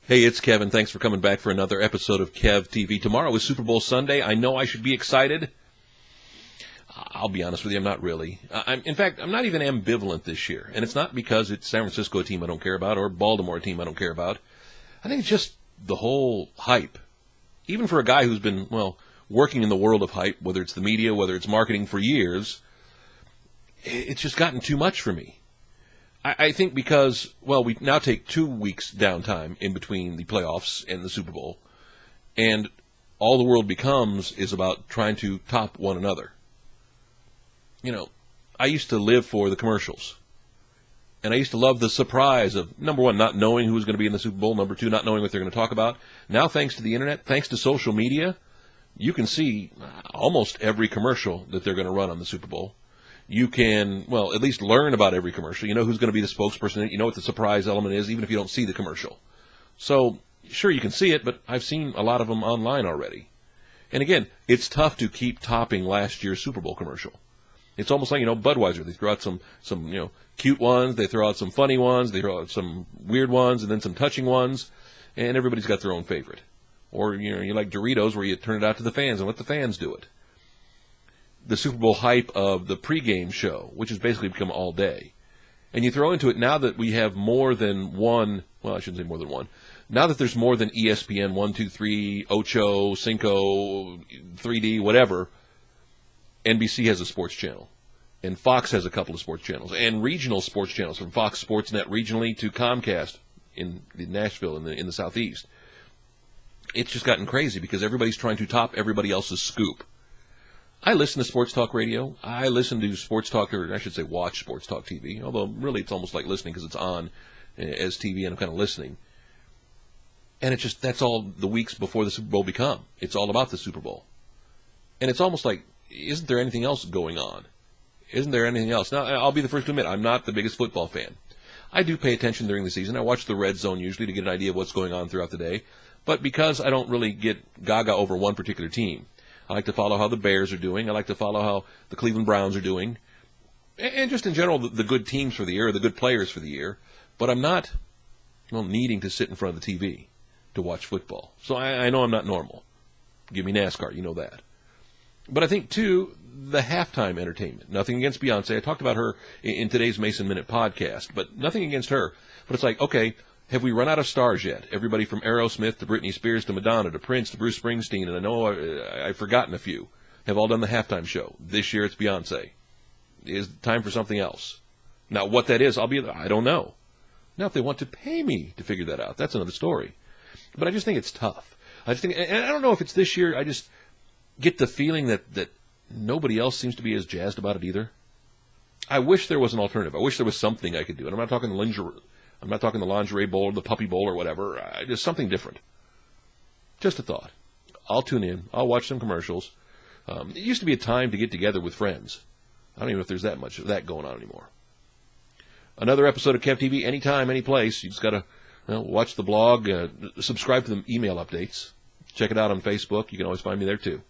Hey, it's Kevin. Thanks for coming back for another episode of Kev TV. Tomorrow is Super Bowl Sunday. I know I should be excited. I'll be honest with you, I'm not really. In fact, I'm not even ambivalent this year. And it's not because it's San Francisco, a team I don't care about, or Baltimore, a team I don't care about. I think it's just the whole hype. Even for a guy who's been, working in the world of hype, whether it's the media, whether it's marketing for years, it's just gotten too much for me. I think because, we now take 2 weeks downtime in between the playoffs and the Super Bowl, and all the world becomes is about trying to top one another. I used to live for the commercials, and I used to love the surprise of, number one, not knowing who was going to be in the Super Bowl, number two, not knowing what they're going to talk about. Now, thanks to the Internet, thanks to social media, you can see almost every commercial that they're going to run on the Super Bowl. You can, at least learn about every commercial. You know who's going to be the spokesperson. You know what the surprise element is, even if you don't see the commercial. So, sure, you can see it, but I've seen a lot of them online already. And again, it's tough to keep topping last year's Super Bowl commercial. It's almost like, Budweiser. They throw out some cute ones. They throw out some funny ones. They throw out some weird ones and then some touching ones. And everybody's got their own favorite. Or, you like Doritos where you turn it out to the fans and let the fans do it. The Super Bowl hype of the pregame show, which has basically become all day. And you throw into it now that we have more than one, I shouldn't say more than one. Now that there's more than ESPN, 1, 2, 3, Ocho, Cinco, 3D, whatever, NBC has a sports channel. And Fox has a couple of sports channels. And regional sports channels from Fox Sports Net regionally to Comcast in Nashville in the southeast. It's just gotten crazy because everybody's trying to top everybody else's scoop. I listen to sports talk radio. I listen to sports talk, or I should say watch sports talk TV, although really it's almost like listening because it's on as TV and I'm kind of listening. And that's all the weeks before the Super Bowl become. It's all about the Super Bowl. And it's almost like, isn't there anything else going on? Isn't there anything else? Now, I'll be the first to admit, I'm not the biggest football fan. I do pay attention during the season. I watch the Red Zone usually to get an idea of what's going on throughout the day. But because I don't really get gaga over one particular team, I like to follow how the Bears are doing. I like to follow how the Cleveland Browns are doing. And just in general, the good teams for the year, or the good players for the year. But I'm not needing to sit in front of the TV to watch football. So I know I'm not normal. Give me NASCAR, you know that. But I think, too, the halftime entertainment. Nothing against Beyonce. I talked about her in today's Mason Minute podcast, but nothing against her. But it's like, okay, have we run out of stars yet? Everybody from Aerosmith to Britney Spears to Madonna to Prince to Bruce Springsteen, and I know I've forgotten a few, have all done the halftime show. This year it's Beyonce. Is it time for something else? Now, what that is, I don't know. Now, if they want to pay me to figure that out, that's another story. But I just think it's tough. And I don't know if it's this year, I just get the feeling that nobody else seems to be as jazzed about it either. I wish there was an alternative. I wish there was something I could do. And I'm not talking the lingerie bowl or the puppy bowl or whatever. Just something different. Just a thought. I'll tune in. I'll watch some commercials. It used to be a time to get together with friends. I don't even know if there's that much of that going on anymore. Another episode of Kev TV, anytime, any place. You just got to watch the blog, subscribe to the email updates. Check it out on Facebook. You can always find me there too.